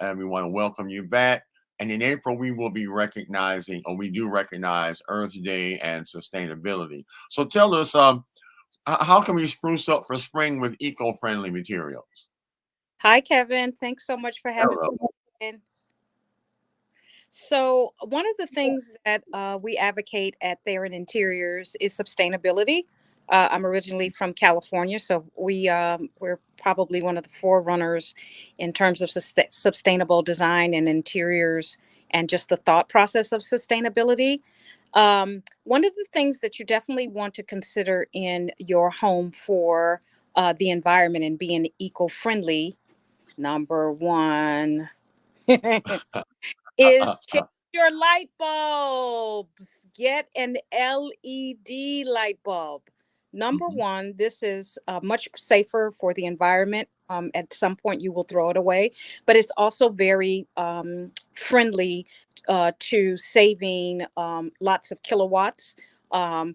and we want to welcome you back. And in April, we will be recognizing, or we do recognize, Earth Day and sustainability. So tell us, how can we spruce up for spring with eco-friendly materials? Hi, Kevin. Thanks so much for having Hello. me in. So, one of the things that we advocate at Theron Interiors is sustainability. I'm originally from California, so we're probably one of the forerunners in terms of sustainable design and interiors, and just the thought process of sustainability. One of the things that you definitely want to consider in your home for the environment and being eco-friendly, number one, is change your light bulbs. Get an LED light bulb. Number Mhm. one, this is much safer for the environment. At some point, you will throw it away, but it's also very friendly to saving lots of kilowatts from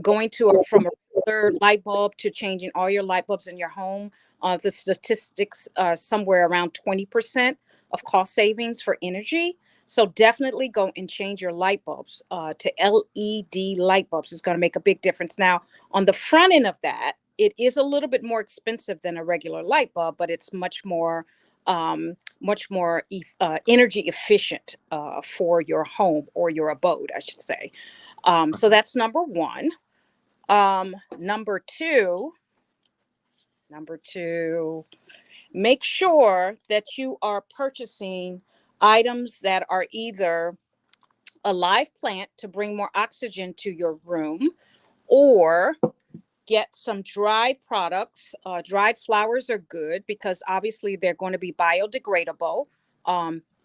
going from a regular light bulb to changing all your light bulbs in your home. The statistics are somewhere around 20% of cost savings for energy. So definitely go and change your light bulbs to LED light bulbs. It's going to make a big difference. Now, on the front end of that, it is a little bit more expensive than a regular light bulb, but it's much more energy efficient for your home or your abode, I should say. So that's number one. Um, number two, number two, make sure that you are purchasing items that are either a live plant to bring more oxygen to your room, or get some dried products. Dried flowers are good because obviously they're going to be biodegradable.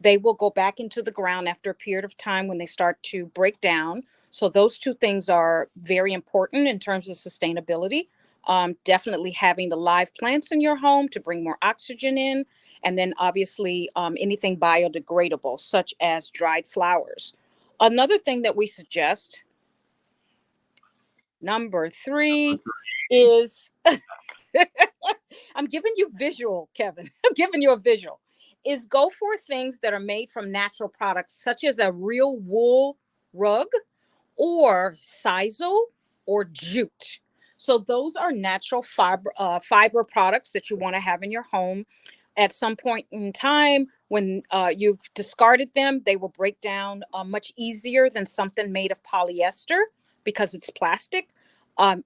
They will go back into the ground after a period of time when they start to break down. So those two things are very important in terms of sustainability. Definitely having the live plants in your home to bring more oxygen in, and then obviously anything biodegradable, such as dried flowers. Another thing that we suggest, number three, is I'm giving you visual, Kevin. I'm giving you a visual. Is go for things that are made from natural products, such as a real wool rug or sisal or jute. So those are natural fiber products that you want to have in your home. At some point in time, when you've discarded them, they will break down much easier than something made of polyester because it's plastic.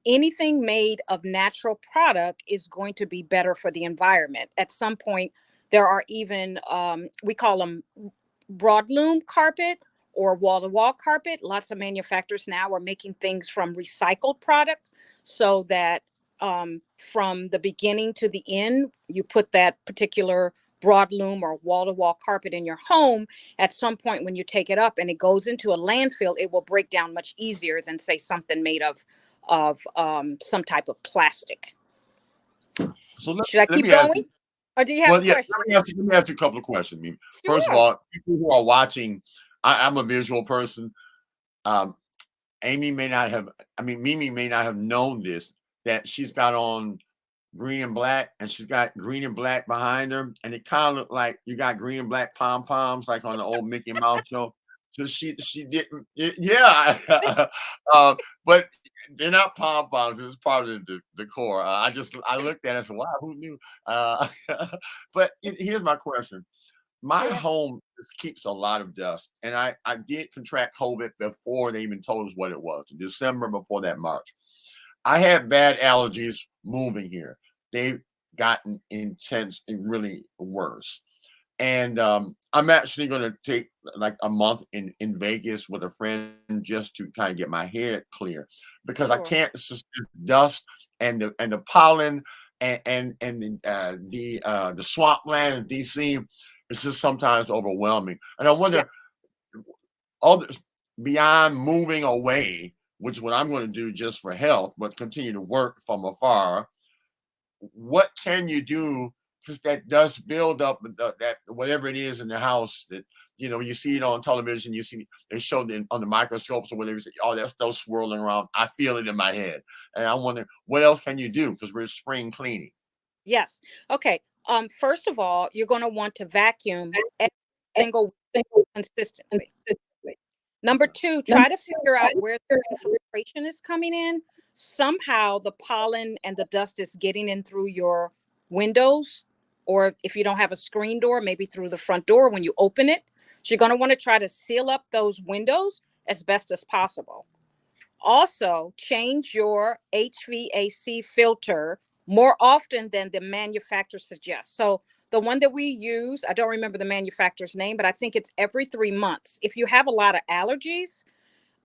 Anything made of natural product is going to be better for the environment. At some point, there are even, we call them broadloom carpet or wall-to-wall carpet. Lots of manufacturers now are making things from recycled product, so that from the beginning to the end, you put that particular broadloom or wall-to-wall carpet in your home. At some point, when you take it up and it goes into a landfill, it will break down much easier than, say, something made of some type of plastic. So Should I let keep me ask going, you. or do you have a Well, yeah, question? let me ask you a couple of questions. I mean, first of Sure. all, people who are watching, I'm a visual person. Um, Amy may not have, I mean, Mimi may not have known this, that she's got on green and black, and she's got green and black behind her, and it kind of looked like you got green and black pom poms, like on the old Mickey Mouse show. So she didn't, yeah, but they're not pom poms. It's part of the decor. I looked at it and said, wow, who knew? Uh, but here's my question. My Sure. home keeps a lot of dust, and I did contract COVID before they even told us what it was. In December, before that March, I had bad allergies moving here. They've gotten intense and really worse. And I'm actually going to take like a month in Vegas with a friend just to kind of get my head clear, because I Sure. can't sustain dust and the pollen the swampland in DC. It's just sometimes overwhelming. And I Yeah. wonder, others beyond moving away, which is what I'm going to do just for health, but continue to work from afar. What can you do? Because that does build up that whatever it is in the house that you see it on television. You see they show it on the microscopes or whatever. You see, all that stuff swirling around. I feel it in my head, and I wonder what else can you do because we're spring cleaning. Yes. Okay. First of all, you're going to want to vacuum every single week consistently. Number Okay. two, try to figure out where the infiltration is coming in. Somehow the pollen and the dust is getting in through your windows, or if you don't have a screen door, maybe through the front door when you open it. So you're going to want to try to seal up those windows as best as possible. Also, change your HVAC filter more often than the manufacturer suggests. So the one that we use, I don't remember the manufacturer's name, but I think it's every 3 months. If you have a lot of allergies,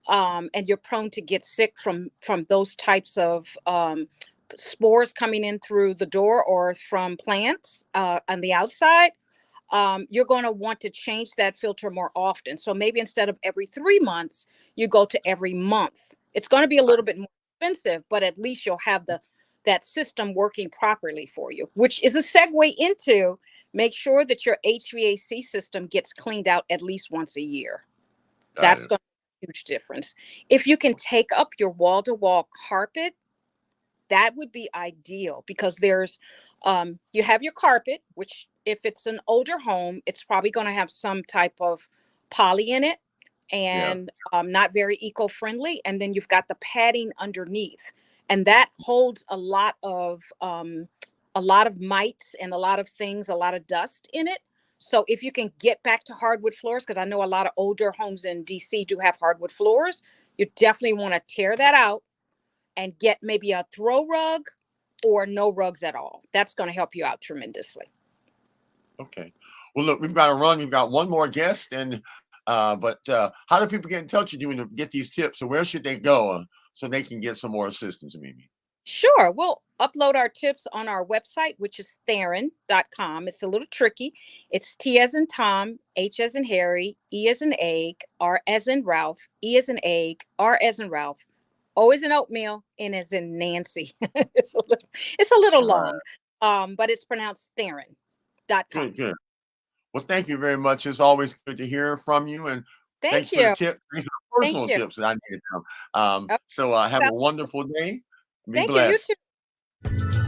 and you're prone to get sick from those types of spores coming in through the door or from plants on the outside, you're going to want to change that filter more often. So maybe instead of every 3 months, you go to every month. It's going to be a little bit more expensive, but at least you'll have that system working properly for you, which is a segue into make sure that your HVAC system gets cleaned out at least once a year. Got That's it. going to make a huge difference. If you can take up your wall-to-wall carpet, that would be ideal because there's you have your carpet, which if it's an older home, it's probably going to have some type of poly in it Yeah. and not very eco-friendly. And then you've got the padding underneath, and that holds a lot of mites and a lot of things, a lot of dust in it. So if you can get back to hardwood floors, because I know a lot of older homes in DC do have hardwood floors, you definitely want to tear that out and get maybe a throw rug or no rugs at all. That's going to help you out tremendously. Okay. Well, look, we've got to run. We've got one more guest, and but how do people get in touch with you and get these tips? So where should they go so they can get some more assistance, Mimi? Sure, we'll upload our tips on our website, which is theron.com. It's a little tricky. It's T as in Tom, H as in Harry, E as in egg, R as in Ralph, E as in egg, R as in Ralph, O as in oatmeal, N as in Nancy. It's a little All right. long, but it's pronounced Theron.com. Good, good. Well, thank you very much. It's always good to hear from you, and Thank thanks for the you. tip. Thanks for the Thank personal you. tips that I needed to know. Oh, So have a so- wonderful day. Be thank you. You blessed. too.